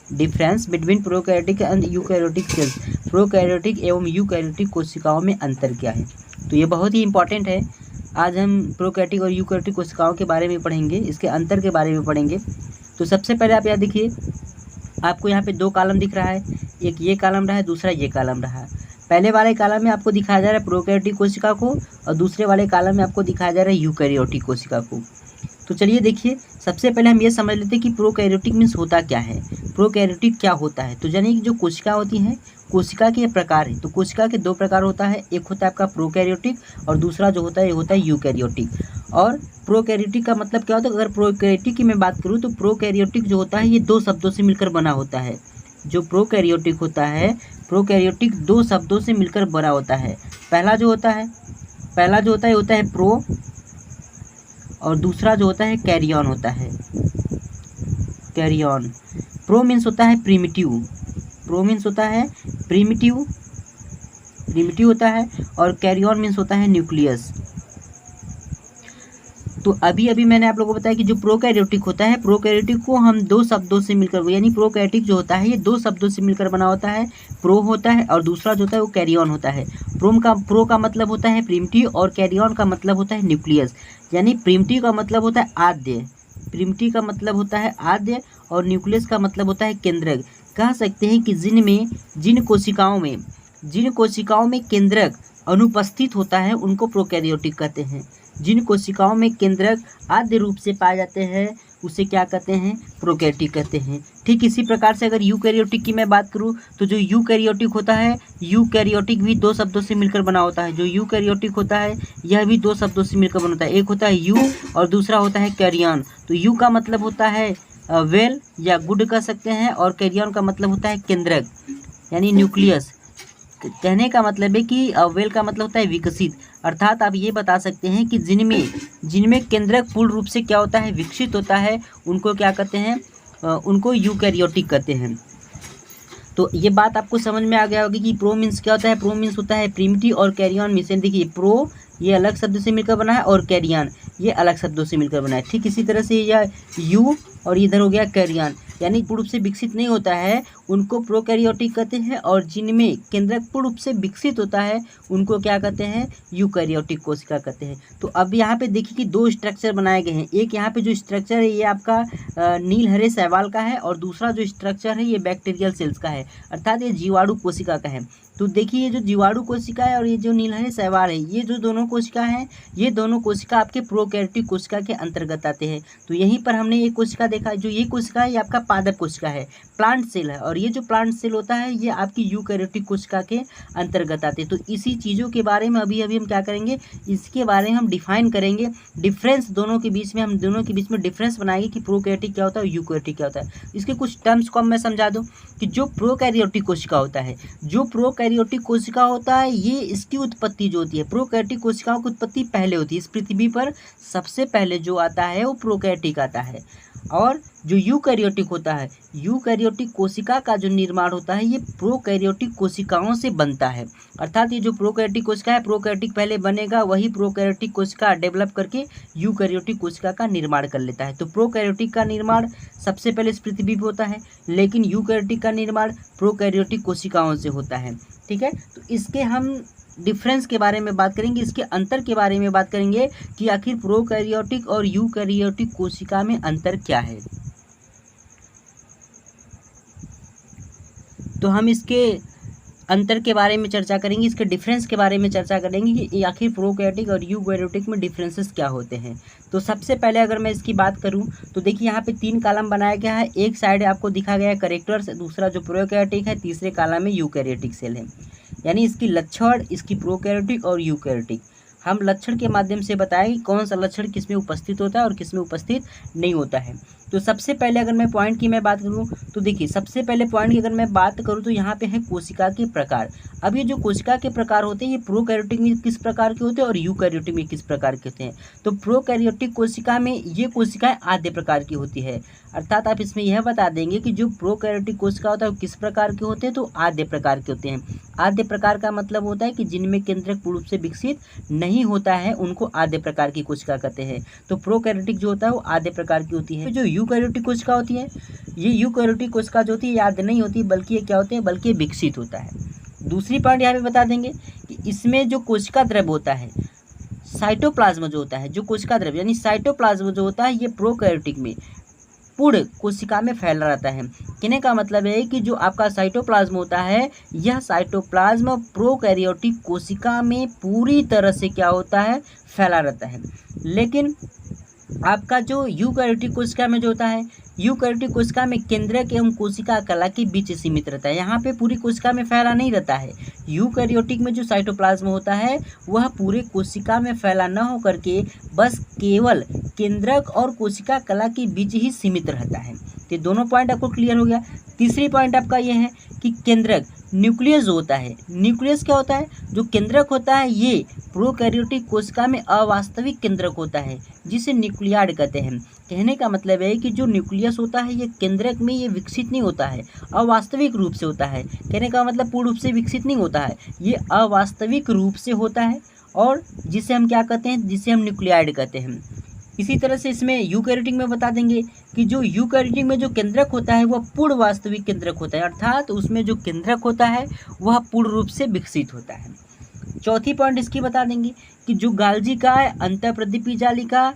Difference between prokaryotic and eukaryotic cells, prokaryotic एवं eukaryotic कोशिकाओं में अंतर क्या है। तो ये बहुत ही इंपॉर्टेंट है। आज हम प्रोकैरियोटिक और यूकैरियोटिक कोशिकाओं के बारे में पढ़ेंगे, इसके अंतर के बारे में पढ़ेंगे। तो सबसे पहले आप यहाँ देखिए, आपको यहाँ पे दो कॉलम दिख रहा है, एक ये कॉलम रहा है, दूसरा ये कॉलम रहा है। पहले वाले कॉलम में आपको दिखाया जा रहा है प्रोकैरियोटिक कोशिका को और दूसरे वाले कॉलम में आपको दिखाया जा रहा है यूकैरियोटिक कोशिका को। तो चलिए देखिए, सबसे पहले हम ये समझ लेते हैं कि प्रोकैरियोटिक मीन्स होता क्या है, प्रोकैरियोटिक क्या होता है। तो जानिए कि जो कोशिका होती हैं, कोशिका के प्रकार है। तो कोशिका के दो प्रकार होता है, एक होता है आपका प्रोकैरियोटिक और दूसरा जो होता है ये होता है यूकैरियोटिक। और प्रोकैरियोटिक का मतलब क्या होता है, अगर प्रोकैरियोटिक की मैं बात करूँ तो प्रोकैरियोटिक जो होता है ये दो शब्दों से मिलकर बना होता है। जो प्रोकैरियोटिक होता है, प्रोकैरियोटिक दो शब्दों से मिलकर बना होता है। पहला जो होता है प्रो और दूसरा जो होता है कैरियन होता है, कैरियन। प्रो मीन्स होता है प्रीमिटिव, प्रो मीन्स होता है प्रीमिटिव होता है, और कैरियन मीन्स होता है न्यूक्लियस। तो अभी अभी मैंने आप लोगों को बताया कि जो प्रोकैरियोटिक होता है, प्रोकैरियोटिक को हम दो शब्दों से मिलकर, यानी प्रोकैरियोटिक जो होता है ये दो शब्दों से मिलकर बना होता है, प्रो होता है और दूसरा जो होता है वो कैरियन होता है। प्रो का मतलब होता है प्रीमिटिव और कैरियन का मतलब होता है न्यूक्लियस। यानी प्रीमिटिव का मतलब होता है आद्य, प्रीमिटिव का मतलब होता है आद्य और न्यूक्लियस का मतलब होता है केंद्रक। कह सकते हैं कि जिन कोशिकाओं में केंद्रक अनुपस्थित होता है उनको प्रोकैरियोटिक कहते हैं। जिन कोशिकाओं में केंद्रक आद्य रूप से पाए जाते हैं उसे क्या कहते हैं, प्रोकैरियोटिक कहते हैं। ठीक इसी प्रकार से अगर यूकैरियोटिक की मैं बात करूं तो जो यूकैरियोटिक होता है, यूकैरियोटिक भी दो शब्दों से मिलकर बना होता है। जो यूकैरियोटिक होता है यह भी दो शब्दों से मिलकर बना होता है, एक होता है यू और दूसरा होता है कैरियन। तो यू का मतलब होता है वेल या गुड कह सकते हैं, और कैरियन का मतलब होता है केंद्रक यानी न्यूक्लियस। कहने का मतलब है कि वेल का मतलब होता है विकसित, अर्थात आप ये बता सकते हैं कि जिनमें केंद्रक पूर्ण रूप से क्या होता है, विकसित होता है, उनको क्या कहते हैं, उनको यूकैरियोटिक कहते हैं। तो ये बात आपको समझ में आ गया होगी कि प्रो मीन्स क्या होता है। प्रो मीन्स होता है प्रीमिटिव और कैरियन मीन्स, देखिए प्रो ये अलग शब्द से मिलकर बना है और कैरियन ये अलग शब्दों से मिलकर बना है। ठीक इसी तरह से यह यू और इधर हो गया कैरियन, यानी पूर्ण रूप से विकसित नहीं होता है उनको प्रोकैरियोटिक कहते हैं, और जिनमें केंद्रक पूर्ण रूप से विकसित होता है उनको क्या कहते हैं, यूकैरियोटिक कोशिका कहते हैं। तो अब यहाँ पे देखिए कि दो स्ट्रक्चर बनाए गए हैं। एक यहाँ पे जो स्ट्रक्चर है ये आपका नील हरे शैवाल का है, और दूसरा जो स्ट्रक्चर है ये बैक्टीरियल सेल्स का है, अर्थात ये जीवाणु कोशिका का है। तो देखिए ये जो जीवाणु कोशिका है और ये जो नीलहरे शैवाल है, ये जो दोनों कोशिका हैं, ये दोनों कोशिका आपके प्रोकैरियोटिक कोशिका के अंतर्गत आते हैं। तो यहीं पर हमने एक कोशिका देखा, जो ये कोशिका है ये आपका पादप कोशिका है, प्लांट सेल है, और ये जो प्लांट सेल होता है ये आपकी यूकैरियोटिक कोशिका के अंतर्गत आते हैं। तो इसी चीज़ों के बारे में अभी हम क्या करेंगे, इसके बारे में हम डिफाइन करेंगे, डिफरेंस दोनों के बीच में, हम दोनों के बीच में डिफरेंस बनाएंगे कि प्रोकैरियोटिक क्या होता है, यूकैरियोटिक क्या होता है। इसके कुछ टर्म्स को मैं समझा दूँ कि जो प्रोकैरियोटिक कोशिका होता है, जो प्रोकैरियोटिक कोशिका होता है, ये इसकी उत्पत्ति जो होती है, प्रोकैरियोटिक कोशिकाओं की उत्पत्ति पहले होती है। इस पृथ्वी पर सबसे पहले जो आता है वो प्रोकैरियोटिक आता है। और जो यूकैरियोटिक होता है, यूकैरियोटिक कोशिका का जो निर्माण होता है ये प्रोकैरियोटिक कोशिकाओं से बनता है, अर्थात ये जो प्रोकैरियोटिक कोशिका है, प्रोकैरियोटिक पहले बनेगा, वही प्रोकैरियोटिक कोशिका डेवलप करके यूकैरियोटिक कोशिका का निर्माण कर लेता है। तो प्रोकैरियोटिक का निर्माण सबसे पहले इस पृथ्वी पर होता है, लेकिन यूकैरियोटिक का निर्माण प्रोकैरियोटिक कोशिकाओं से होता है। ठीक है, तो इसके हम डिफरेंस के बारे में बात करेंगे, इसके अंतर के बारे में बात करेंगे कि आखिर प्रोकैरियोटिक और यूकैरियोटिक कोशिका में अंतर क्या है। तो हम इसके अंतर के बारे में चर्चा करेंगे, इसके डिफरेंस के बारे में चर्चा करेंगे कि आखिर प्रोकैरियोटिक और यूकैरियोटिक में डिफरेंसेस क्या होते हैं। तो सबसे पहले अगर मैं इसकी बात करूं तो देखिए यहाँ पे तीन कॉलम बनाया गया है, एक साइड आपको दिखा गया है करेक्टर्स, दूसरा जो प्रोकैरियोटिक है, तीसरे कॉलम में यूकैरियोटिक सेल है। यानी इसकी लक्षण, इसकी प्रोकैरियोटिक और यूकैरियोटिक, हम लक्षण के माध्यम से बताएं कि कौन सा लक्षण किसमें उपस्थित होता है और किसमें उपस्थित नहीं होता है। तो सबसे पहले अगर मैं पॉइंट की मैं बात करूं तो देखिए, सबसे पहले पॉइंट की अगर मैं बात करूं तो यहाँ पे है कोशिका के प्रकार। अब ये जो कोशिका के प्रकार होते हैं ये प्रोकैरियोटिक में किस प्रकार के होते हैं और यूकैरियोटिक में किस प्रकार के होते हैं। तो प्रोकैरियोटिक कोशिका में ये कोशिकाएं आद्य प्रकार की होती है, अर्थात आप इसमें यह बता देंगे कि जो प्रोकैरियोटिक कोशिका होता है वो किस प्रकार के होते हैं, तो आद्य प्रकार के होते हैं। आद्य प्रकार का मतलब होता है कि जिनमें केंद्रक पूर्ण रूप से विकसित नहीं होता है उनको आद्य प्रकार की कोशिका कहते हैं। तो प्रोकैरियोटिक जो होता है वो आद्य प्रकार की होती है। जो यूकैरियोटिक कोशिका होती है, ये यूकैरियोटिक कोशिका जो होती है याद नहीं होती, बल्कि ये क्या होते हैं, बल्कि विकसित होता है। दूसरी पॉइंट यहाँ पे बता देंगे कि इसमें जो कोशिका द्रव्य होता है, साइटोप्लाज्म जो होता है, जो कोशिका द्रव्य यानी साइटोप्लाज्म जो होता है, ये प्रोकैरियोटिक में पूर्ण कोशिका में फैला रहता है। कहने का मतलब है कि जो आपका साइटोप्लाज्म होता है, यह साइटोप्लाज्म प्रोकैरियोटिक कोशिका में पूरी तरह से क्या होता है, फैला रहता है। लेकिन आपका जो यूकैरियोटिक कोशिका में जो होता है, यूकैरियोटिक कोशिका में केंद्रक एवं कोशिका कला के बीच सीमित रहता है, यहाँ पे पूरी कोशिका में फैला नहीं रहता है। यूकैरियोटिक में जो साइटोप्लाज्म होता है वह पूरे कोशिका में फैला न होकर के बस केवल केंद्रक और कोशिका कला के बीच ही सीमित रहता है। तो दोनों पॉइंट आपको क्लियर हो गया। तीसरी पॉइंट आपका ये है कि केंद्रक न्यूक्लियस जो होता है, न्यूक्लियस क्या होता है, जो केंद्रक होता है ये प्रोकैरियोटिक कोशिका में अवास्तविक केंद्रक होता है, जिसे न्यूक्लियाइड कहते हैं। कहने का मतलब है कि जो न्यूक्लियस होता है ये केंद्रक में ये विकसित नहीं होता है, अवास्तविक रूप से होता है। कहने का मतलब पूर्ण रूप से विकसित नहीं होता है, ये अवास्तविक रूप से होता है, और जिसे हम क्या कहते हैं, जिसे हम न्यूक्लियाइड कहते हैं। इसी तरह से इसमें यूकैरियोटिक में बता देंगे कि जो यूकैरियोटिक में जो केंद्रक होता है वह पूर्ण वास्तविक केंद्रक होता है, अर्थात उसमें जो केंद्रक होता है वह पूर्ण रूप से विकसित होता है। चौथी पॉइंट इसकी बता देंगे कि जो गाल्जी का है, अंतःप्रदीपी जालिका,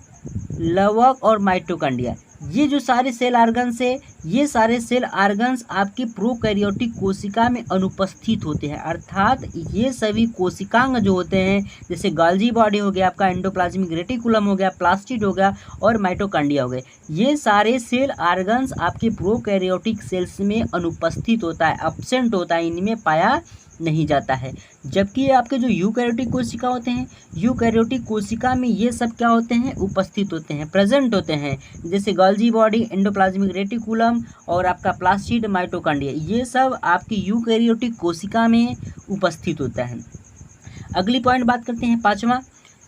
लवक और माइटोकॉन्ड्रिया, ये जो सारे सेल आर्गन्स है, ये सारे सेल आर्गन्स आपकी प्रोकैरियोटिक कोशिका में अनुपस्थित होते हैं, अर्थात ये सभी कोशिकांग जो होते हैं, जैसे गाल्जी बॉडी हो गया, आपका एंडोप्लाज्मिक रेटिकुलम हो गया, प्लास्टिड हो गया और माइटोकॉन्ड्रिया हो गए, ये सारे सेल आर्गन्स आपके प्रोकैरियोटिक सेल्स में अनुपस्थित होता है, एब्सेंट होता है, इनमें पाया नहीं जाता है। जबकि ये आपके जो यूकैरियोटिक कोशिका होते हैं, यूकैरियोटिक कोशिका में ये सब क्या होते हैं, उपस्थित होते हैं, प्रेजेंट होते हैं, जैसे गोल्जी बॉडी, एंडोप्लाज्मिक रेटिकुलम और आपका प्लास्टिड, माइटोकॉन्ड्रिया, ये सब आपकी यूकैरियोटिक कोशिका में उपस्थित होता है। अगली पॉइंट बात करते हैं पांचवा,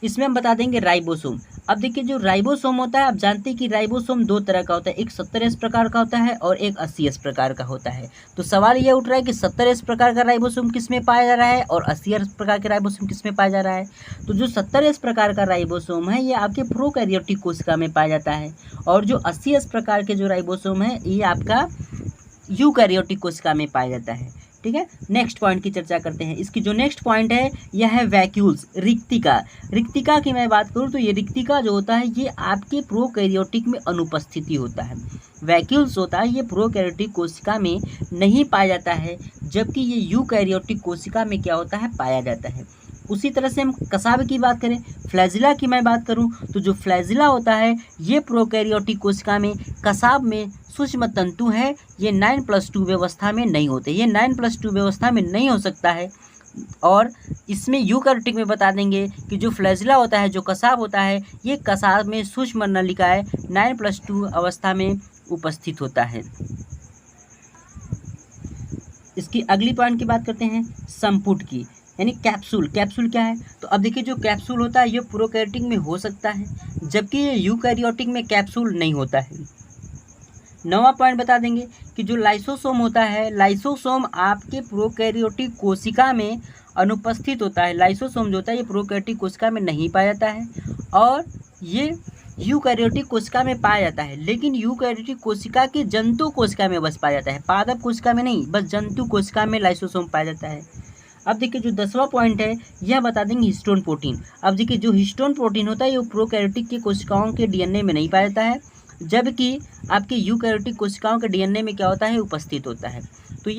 इसमें हम बता देंगे राइबोसोम। अब देखिए जो राइबोसोम होता है, आप जानते हैं कि राइबोसोम दो तरह का होता है, एक 70S प्रकार का होता है और एक 80S प्रकार का होता है। तो सवाल ये उठ रहा है कि 70S प्रकार का राइबोसोम किस में पाया जा रहा है और 80S प्रकार के राइबोसोम किस में पाया जा रहा है। तो जो 70S प्रकार का राइबोसोम है ये आपके प्रोकैरियोटिक कोशिका में पाया जाता है, और जो 80S प्रकार के जो राइबोसोम है ये आपका यूकैरियोटिक कोशिका में पाया जाता है। ठीक है, नेक्स्ट पॉइंट की चर्चा करते हैं। इसकी जो नेक्स्ट पॉइंट है यह है वैक्यूल्स, रिक्तिका। रिक्तिका की मैं बात करूँ तो ये रिक्तिका जो होता है ये आपके प्रोकैरियोटिक में अनुपस्थिति होता है। वैक्यूल्स होता है ये प्रोकैरियोटिक कोशिका में नहीं पाया जाता है, जबकि ये यूकैरियोटिक कोशिका में क्या होता है, पाया जाता है। उसी तरह से हम कसाब की बात करें, फ्लैजिला की मैं बात करूं तो जो फ्लैजिला होता है ये प्रोकैरियोटिक कोशिका में कसाब में सूक्ष्म तंतु है, ये 9+2 व्यवस्था में नहीं होते, ये 9+2 व्यवस्था में नहीं हो सकता है। और इसमें यूकैरियोटिक में बता देंगे कि जो फ्लैजिला होता है, जो कसाब होता है, ये कसाब में सूक्ष्म नलिकाएं 9+2 अवस्था में उपस्थित होता है। इसकी अगली पॉइंट की बात करते हैं संपुट की, यानी कैप्सूल। कैप्सूल क्या है, तो अब देखिए जो कैप्सूल होता है ये प्रोकैरियोटिक में हो सकता है, जबकि ये यूकैरियोटिक में कैप्सूल नहीं होता है। नौवां पॉइंट बता देंगे कि जो लाइसोसोम होता है, लाइसोसोम आपके प्रोकैरियोटिक कोशिका में अनुपस्थित होता है। लाइसोसोम जो होता है ये प्रोकैरियोटिक कोशिका में नहीं पाया जाता है, और ये यूकैरियोटिक कोशिका में पाया जाता है, लेकिन यूकैरियोटिक कोशिका की जंतु कोशिका में बस पाया जाता है, पादप कोशिका में नहीं, बस जंतु कोशिका में लाइसोसोम पाया जाता है। अब देखिए जो 10वां पॉइंट है यह बता देंगे हिस्टोन प्रोटीन। अब देखिए जो हिस्टोन प्रोटीन होता है ये प्रोकैरियोटिक की कोशिकाओं के डीएनए में नहीं पाया जाता है, जबकि आपके यूकैरियोटिक कोशिकाओं के डीएनए में क्या होता है, उपस्थित होता है। तो